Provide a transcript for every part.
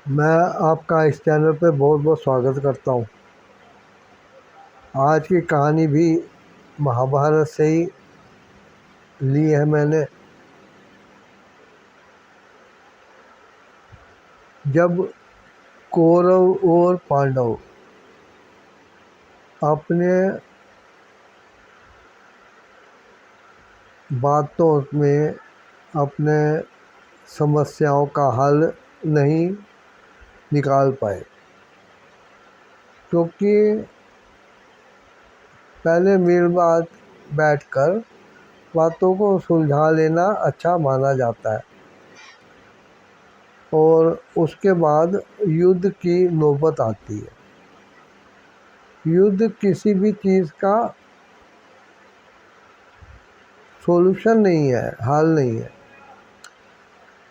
मैं आपका इस चैनल पे बहुत बहुत स्वागत करता हूँ। आज की कहानी भी महाभारत से ही ली है मैंने। जब कौरव और पांडव अपने बातों में अपने समस्याओं का हल नहीं निकाल पाए, क्योंकि पहले मिल बात बैठकर बातों को सुलझा लेना अच्छा माना जाता है और उसके बाद युद्ध की नौबत आती है। युद्ध किसी भी चीज़ का सॉल्यूशन नहीं है, हल नहीं है।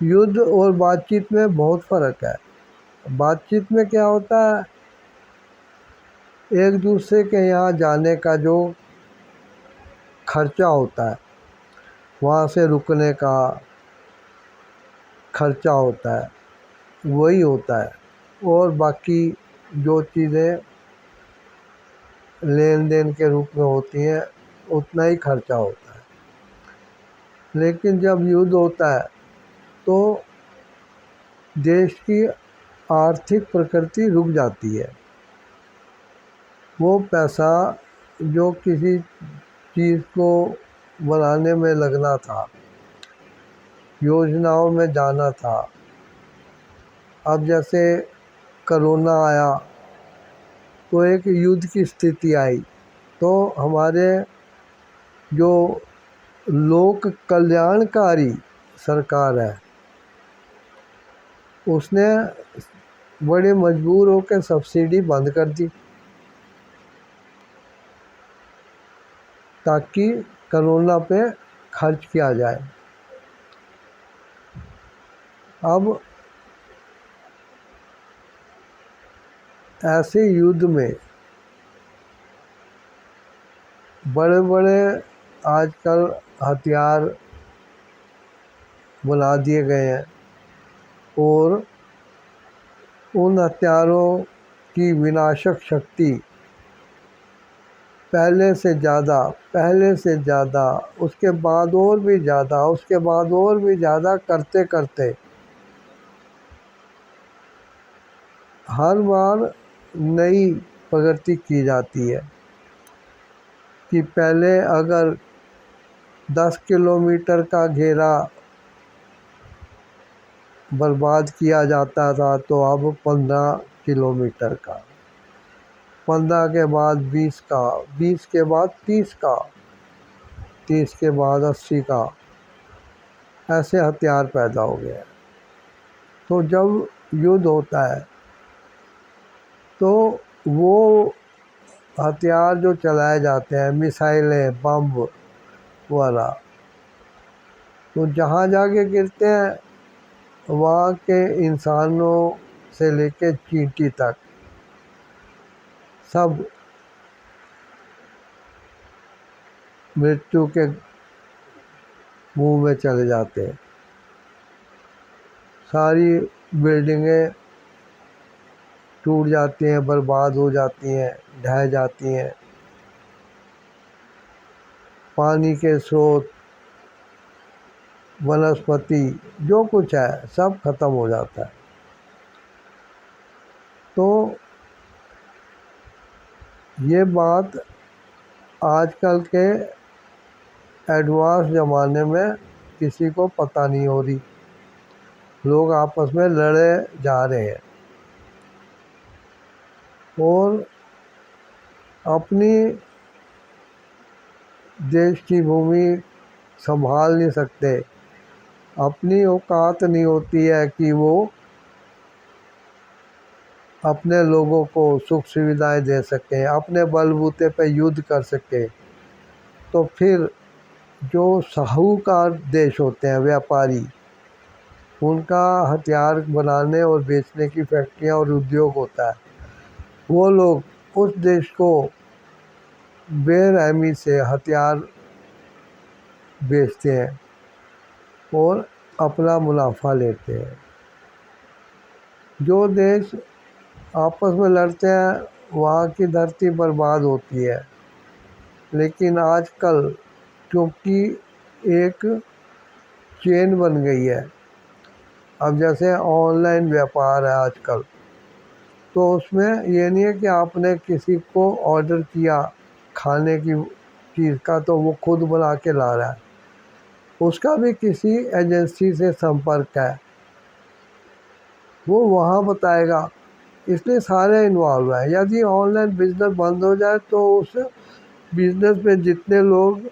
युद्ध और बातचीत में बहुत फ़र्क है। बातचीत में क्या होता है, एक दूसरे के यहाँ जाने का जो खर्चा होता है, वहाँ से रुकने का खर्चा होता है, वही होता है। और बाकी जो चीज़ें लेन देन के रूप में होती हैं, उतना ही खर्चा होता है। लेकिन जब युद्ध होता है तो देश की आर्थिक प्रकृति रुक जाती है। वो पैसा जो किसी चीज़ को बनाने में लगना था, योजनाओं में जाना था, अब जैसे कोरोना आया तो एक युद्ध की स्थिति आई, तो हमारे जो लोक कल्याणकारी सरकार है, उसने बड़े मजबूर होकर सब्सिडी बंद कर दी ताकि कोरोना पे खर्च किया जाए। अब ऐसे युद्ध में बड़े बड़े आजकल हथियार बना दिए गए हैं और उन हथियारों की विनाशक शक्ति पहले से ज़्यादा, उसके बाद और भी ज़्यादा, उसके बाद और भी ज़्यादा करते करते हर बार नई प्रगति की जाती है। कि पहले अगर 10 किलोमीटर का घेरा बर्बाद किया जाता था तो अब 15 किलोमीटर का, 15 के बाद 20 का, 20 के बाद 30 का, 30 के बाद 80 का, ऐसे हथियार पैदा हो गए। तो जब युद्ध होता है तो वो हथियार जो चलाए जाते हैं, मिसाइलें, बम वाला, तो जहाँ जाके गिरते हैं वहाँ के इंसानों से लेके चींटी तक सब मृत्यु के मुंह में चले जाते हैं। सारी बिल्डिंगें टूट जाती हैं, बर्बाद हो जाती हैं, ढह जाती हैं। पानी के स्रोत, वनस्पति, जो कुछ है सब खत्म हो जाता है। तो ये बात आजकल के एडवांस ज़माने में किसी को पता नहीं हो रही। लोग आपस में लड़े जा रहे हैं और अपनी देश की भूमि संभाल नहीं सकते। अपनी औकात नहीं होती है कि वो अपने लोगों को सुख सुविधाएं दे सकें, अपने बलबूते पे युद्ध कर सकें। तो फिर जो साहूकार देश होते हैं, व्यापारी, उनका हथियार बनाने और बेचने की फैक्ट्रियां और उद्योग होता है, वो लोग उस देश को बेरहमी से हथियार बेचते हैं और अपना मुनाफा लेते हैं। जो देश आपस में लड़ते हैं वहाँ की धरती बर्बाद होती है। लेकिन आजकल क्योंकि एक चेन बन गई है, अब जैसे ऑनलाइन व्यापार है आजकल, तो उसमें ये नहीं है कि आपने किसी को ऑर्डर किया खाने की चीज़ का तो वो खुद बना के ला रहा है, उसका भी किसी एजेंसी से संपर्क है, वो वहाँ बताएगा। इसलिए सारे इन्वॉल्व हैं। यदि ऑनलाइन बिजनेस बंद हो जाए तो उस बिजनेस में जितने लोग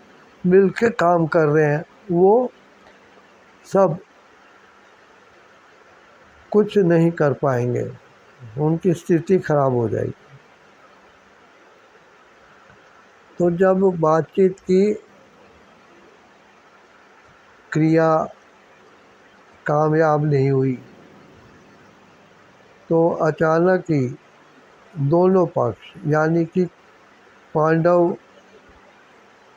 मिल के काम कर रहे हैं वो सब कुछ नहीं कर पाएंगे, उनकी स्थिति खराब हो जाएगी। तो जब बातचीत की क्रिया कामयाब नहीं हुई तो अचानक ही दोनों पक्ष यानी कि पांडव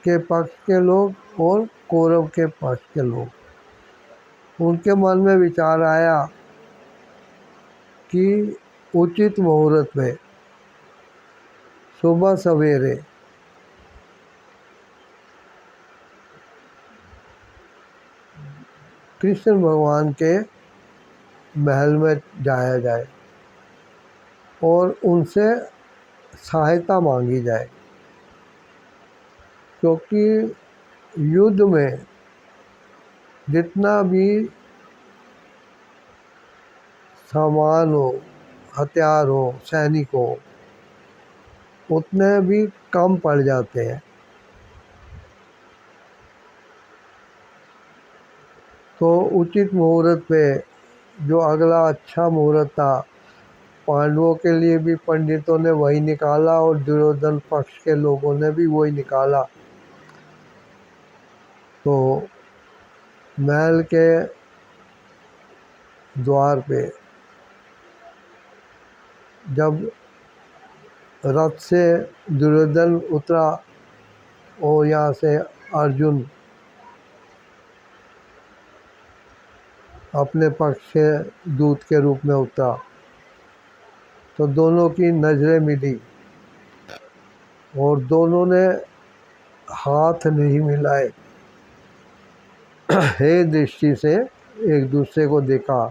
के पक्ष के लोग और कौरव के पक्ष के लोग, उनके मन में विचार आया कि उचित मुहूर्त में सुबह सवेरे कृष्ण भगवान के महल में जाया जाए और उनसे सहायता मांगी जाए, क्योंकि युद्ध में जितना भी सामान हो, हथियार हो, सैनिक हो, उतने भी कम पड़ जाते हैं। तो उचित मुहूर्त पे जो अगला अच्छा मुहूर्त था, पांडवों के लिए भी पंडितों ने वही निकाला और दुर्योधन पक्ष के लोगों ने भी वही निकाला। तो महल के द्वार पे जब रथ से दुर्योधन उतरा और यहाँ से अर्जुन अपने पक्ष से दूत के रूप में उतरा, तो दोनों की नज़रें मिली और दोनों ने हाथ नहीं मिलाए, हे दृष्टि से एक दूसरे को देखा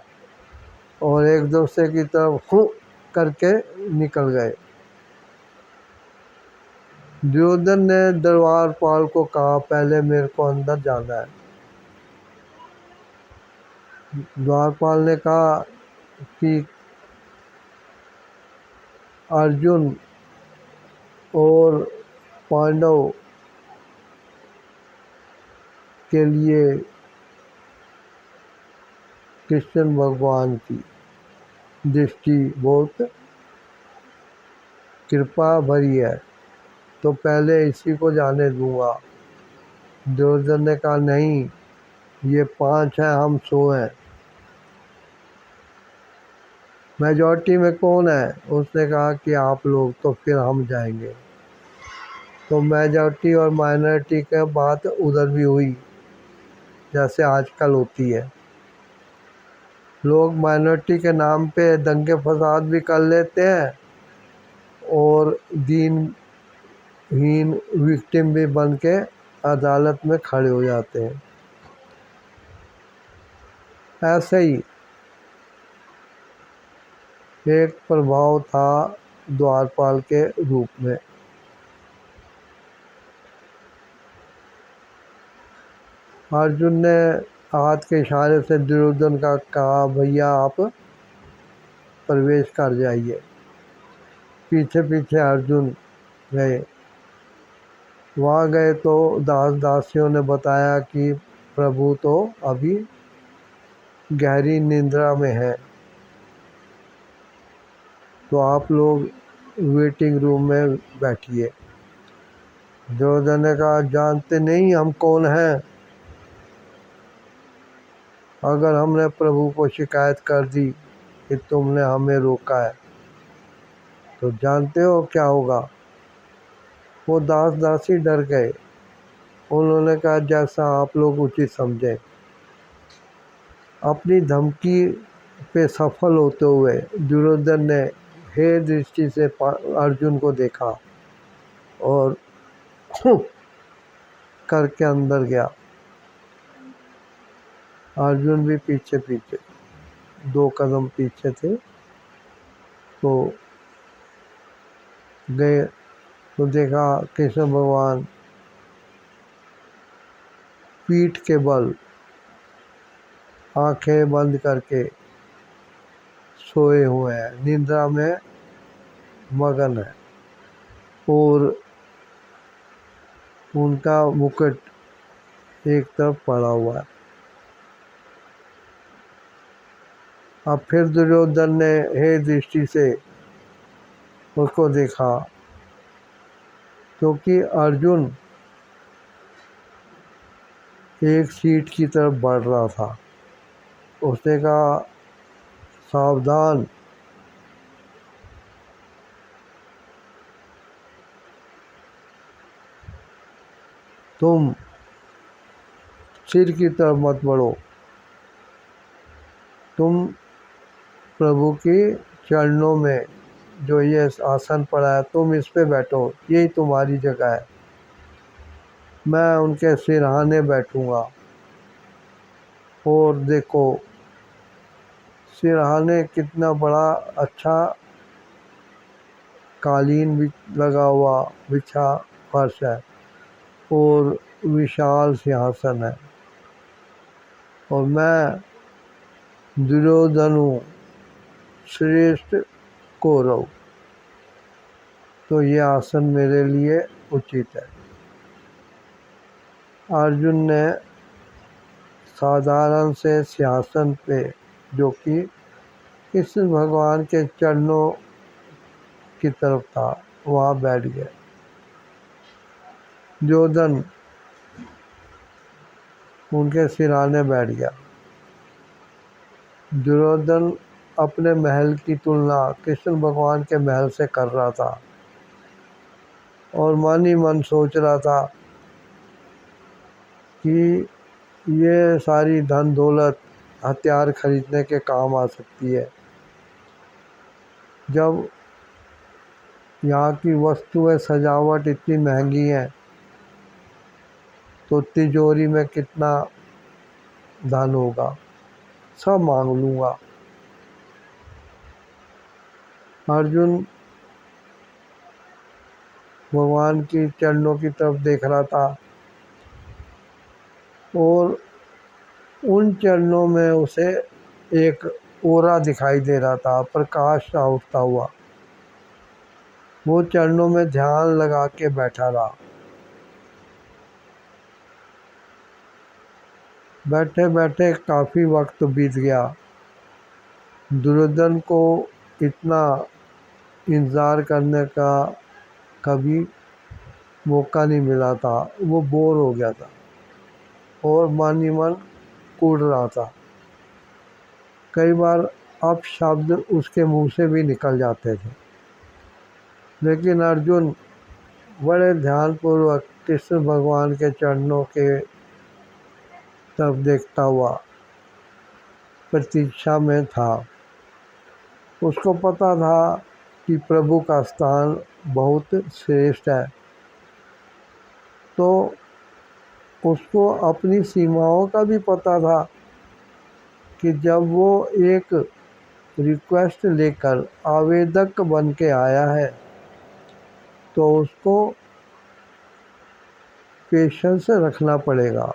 और एक दूसरे की तरफ हूँ करके निकल गए। दुर्योधन ने दरबारपाल को कहा, पहले मेरे को अंदर जाना है। द्वारपाल ने कहा कि अर्जुन और पांडव के लिए कृष्ण भगवान की दृष्टि बहुत कृपा भरी है, तो पहले इसी को जाने दूंगा। दुर्योधन ने कहा, नहीं, ये 5 हैं, हम 100 हैं, मेजॉरिटी में कौन है? उसने कहा कि आप लोग, तो फिर हम जाएंगे। तो मेजॉरिटी और माइनॉरिटी की बात उधर भी हुई, जैसे आजकल होती है। लोग माइनॉरिटी के नाम पे दंगे फसाद भी कर लेते हैं और दीनहीन विक्टिम भी बन के अदालत में खड़े हो जाते हैं। ऐसे ही एक प्रभाव था द्वारपाल के रूप में। अर्जुन ने हाथ के इशारे से दुर्योधन का कहा, भैया आप प्रवेश कर जाइए। पीछे पीछे अर्जुन गए। वहाँ गए तो दास दासियों ने बताया कि प्रभु तो अभी गहरी निद्रा में है, तो आप लोग वेटिंग रूम में बैठिए। दुर्योधन ने कहा, जानते नहीं हम कौन हैं? अगर हमने प्रभु को शिकायत कर दी कि तुमने हमें रोका है तो जानते हो क्या होगा? वो दास दासी डर गए। उन्होंने कहा, जैसा आप लोग उचित समझें। अपनी धमकी पे सफल होते हुए दुर्योधन ने हे दृष्टि से अर्जुन को देखा और करके अंदर गया। अर्जुन भी पीछे पीछे 2 कदम पीछे थे, तो गए तो देखा कृष्ण भगवान पीठ के बल आंखें बंद करके सोए हुए हैं, निद्रा में मगन है और उनका मुकुट एक तरफ पड़ा हुआ है। अब फिर दुर्योधन ने हे दृष्टि से उसको देखा, क्योंकि अर्जुन एक सीट की तरफ बढ़ रहा था। उसने कहा सावधान, तुम सिर की तरफ मत बढ़ो, तुम प्रभु के चरणों में जो ये आसन पड़ा है तुम इस पे बैठो, यही तुम्हारी जगह है, मैं उनके सिरहाने बैठूंगा। और देखो सिरहाने कितना बड़ा अच्छा कालीन भी लगा हुआ बिछा फर्श है और विशाल सिंहासन है, और मैं दुर्योधन हूँ, श्रेष्ठ कौरव, तो ये आसन मेरे लिए उचित है। अर्जुन ने साधारण से सिंहासन पे, जो कि कृष्ण भगवान के चरणों की तरफ था, वहाँ बैठ गया। दुर्योधन उनके सिरहाने बैठ गया। दुर्योधन अपने महल की तुलना कृष्ण भगवान के महल से कर रहा था और मन ही मन सोच रहा था कि ये सारी धन दौलत हथियार खरीदने के काम आ सकती है, जब यहाँ की वस्तुएं सजावट इतनी महंगी है तो तिजोरी में कितना धन होगा, सब मांग लूँगा। अर्जुन भगवान की चरणों की तरफ देख रहा था और उन चरणों में उसे एक ओरा दिखाई दे रहा था, प्रकाश सा उठता हुआ। वो चरणों में ध्यान लगा के बैठा रहा। बैठे बैठे काफ़ी वक्त बीत गया। दुर्योधन को इतना इंतज़ार करने का कभी मौका नहीं मिला था। वो बोर हो गया था और मन ही मन कूद रहा था। कई बार अपशब्द उसके मुंह से भी निकल जाते थे, लेकिन अर्जुन बड़े ध्यानपूर्वक कृष्ण भगवान के चरणों के तरफ देखता हुआ प्रतीक्षा में था। उसको पता था कि प्रभु का स्थान बहुत श्रेष्ठ है, तो उसको अपनी सीमाओं का भी पता था कि जब वो एक रिक्वेस्ट लेकर आवेदक बन के आया है तो उसको पेशेंस रखना पड़ेगा।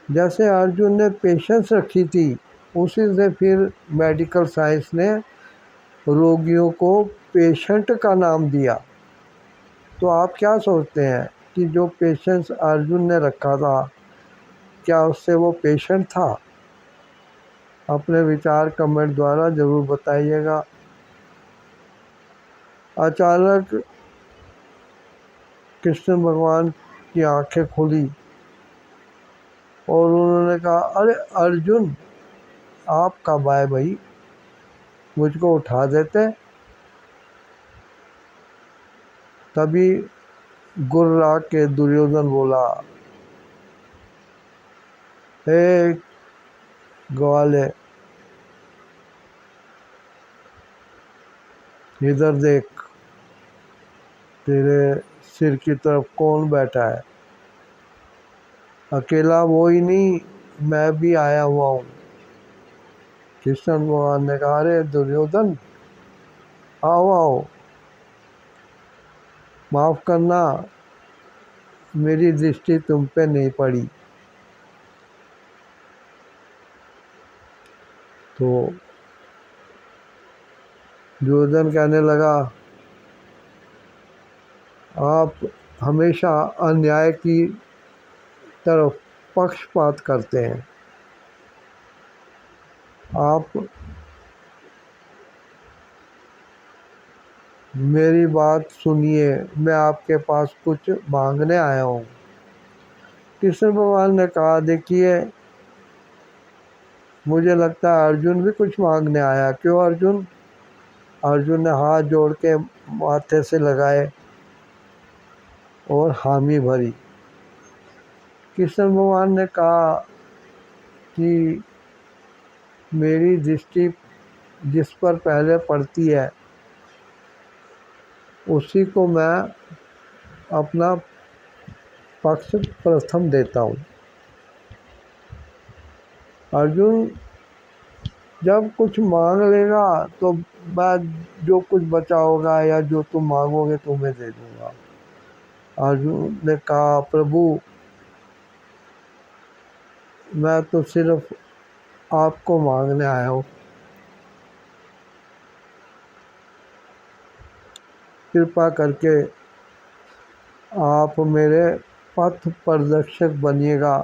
जैसे अर्जुन ने पेशेंस रखी थी, उसी से फिर मेडिकल साइंस ने रोगियों को पेशेंट का नाम दिया। तो आप क्या सोचते हैं कि जो पेशेंस अर्जुन ने रखा था, क्या उससे वो पेशेंट था? अपने विचार कमेंट द्वारा ज़रूर बताइएगा। अचानक कृष्ण भगवान की आंखें खुली और उन्होंने कहा, अरे अर्जुन, आप कब आए भाई, मुझको उठा देते। तभी गुर्रा के दुर्योधन बोला, हे ग्वाले, इधर देख, तेरे सिर की तरफ कौन बैठा है? अकेला वो ही नहीं, मैं भी आया हुआ हूँ। कृष्ण भगवान ने कहा, अरे दुर्योधन, आओ आओ, माफ करना, मेरी दृष्टि तुम पे नहीं पड़ी। तो दुर्योधन कहने लगा, आप हमेशा अन्याय की तरफ पक्षपात करते हैं। आप मेरी बात सुनिए, मैं आपके पास कुछ मांगने आया हूँ। कृष्ण भगवान ने कहा, देखिए, मुझे लगता है अर्जुन भी कुछ मांगने आया। क्यों अर्जुन? अर्जुन ने हाथ जोड़ के माथे से लगाए और हामी भरी। कृष्ण भगवान ने कहा कि मेरी दृष्टि जिस पर पहले पड़ती है उसी को मैं अपना पक्ष प्रथम देता हूँ। अर्जुन जब कुछ मांग लेगा तो मैं जो कुछ बचा होगा या जो तुम मांगोगे तुम्हें दे दूंगा। अर्जुन ने कहा, प्रभु, मैं तो सिर्फ आपको मांगने आया हूँ, कृपा करके आप मेरे पथ प्रदर्शक बनिएगा,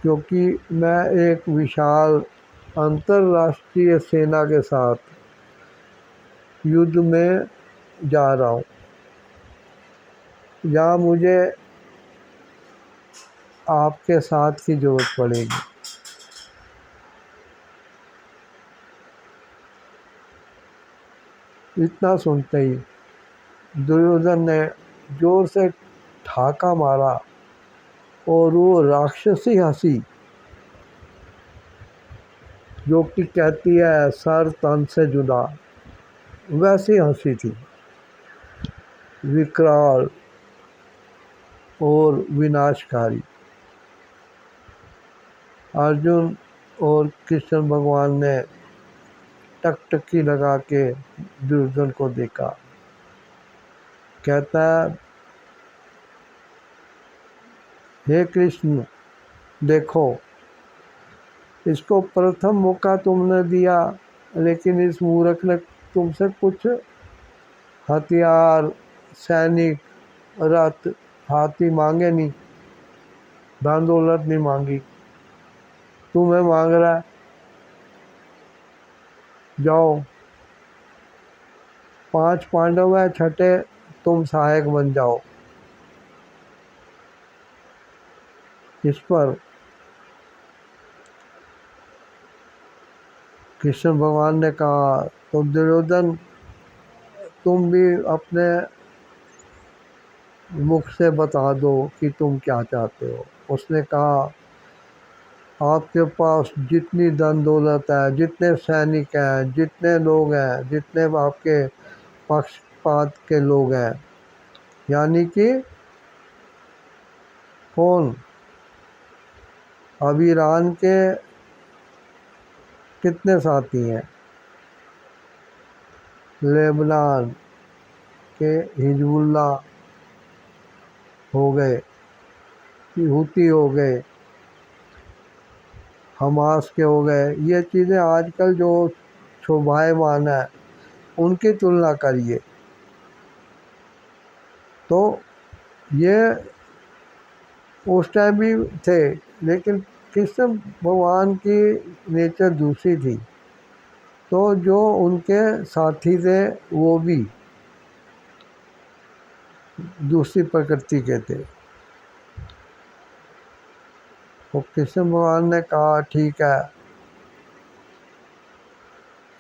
क्योंकि मैं एक विशाल अंतर्राष्ट्रीय सेना के साथ युद्ध में जा रहा हूँ, जहाँ मुझे आपके साथ की जरूरत पड़ेगी। इतना सुनते ही दुर्योधन ने जोर से ठाका मारा और वो राक्षसी हंसी जो कि कहती है सर तन से जुदा, वैसी हंसी थी, विकराल और विनाशकारी। अर्जुन और कृष्ण भगवान ने टकटकी लगा के दुर्योधन को देखा। कहता है, हे कृष्ण, देखो, इसको प्रथम मौका तुमने दिया, लेकिन इस मूर्ख ने तुमसे कुछ हथियार, सैनिक, रथ, हाथी मांगे नहीं, धन दौलत नहीं मांगी, तुम्हें मांग रहा है। जाओ, 5 पांडव है, छठे तुम सहायक बन जाओ। इस पर कृष्ण भगवान ने कहा, तो दुर्योधन, तुम भी अपने मुख से बता दो कि तुम क्या चाहते हो। उसने कहा, आपके पास जितनी धन दौलत है, जितने सैनिक हैं, जितने लोग हैं, जितने आपके पक्षपात के लोग हैं, यानी कि कौन, अभिरान के कितने साथी हैं, लेबनान के हिजबुल्ला हो गए, हूती हो गए, हमास के हो गए, ये चीज़ें आजकल जो शोभायमान है उनकी तुलना करिए तो ये उस टाइम भी थे, लेकिन कृष्ण भगवान की नेचर दूसरी थी। तो जो उनके साथी थे वो भी दूसरी प्रकृति के थे। तो कृष्ण भगवान ने कहा, ठीक है,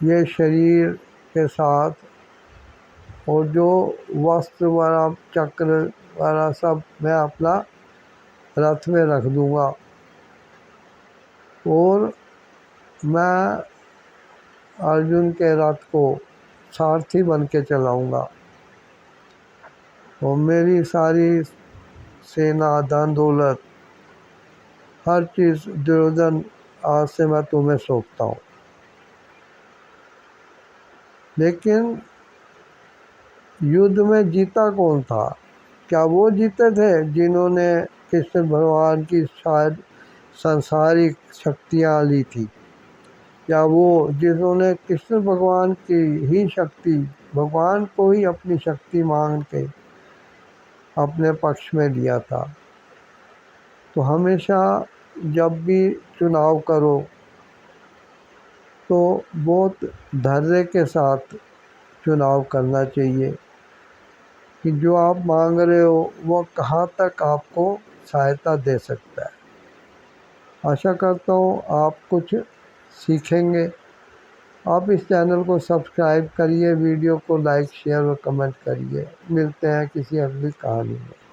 ये शरीर के साथ और जो वस्त्र वाला चक्र वाला सब मैं अपना रथ में रख दूंगा और मैं अर्जुन के रथ को सारथी बन के चलाऊँगा और मेरी सारी सेना, धन दौलत, हर चीज़ दुर्योधन आज से मैं तुम्हें सौंपता हूँ। लेकिन युद्ध में जीता कौन था? क्या वो जीते थे जिन्होंने कृष्ण भगवान की शायद सांसारिक शक्तियाँ ली थी, या वो जिन्होंने कृष्ण भगवान की ही शक्ति, भगवान को ही अपनी शक्ति मांग के अपने पक्ष में लिया था? तो हमेशा जब भी चुनाव करो तो बहुत धैर्य के साथ चुनाव करना चाहिए कि जो आप मांग रहे हो वो कहाँ तक आपको सहायता दे सकता है। आशा करता हूँ आप कुछ सीखेंगे। आप इस चैनल को सब्सक्राइब करिए, वीडियो को लाइक, शेयर और कमेंट करिए। मिलते हैं किसी अगली कहानी में।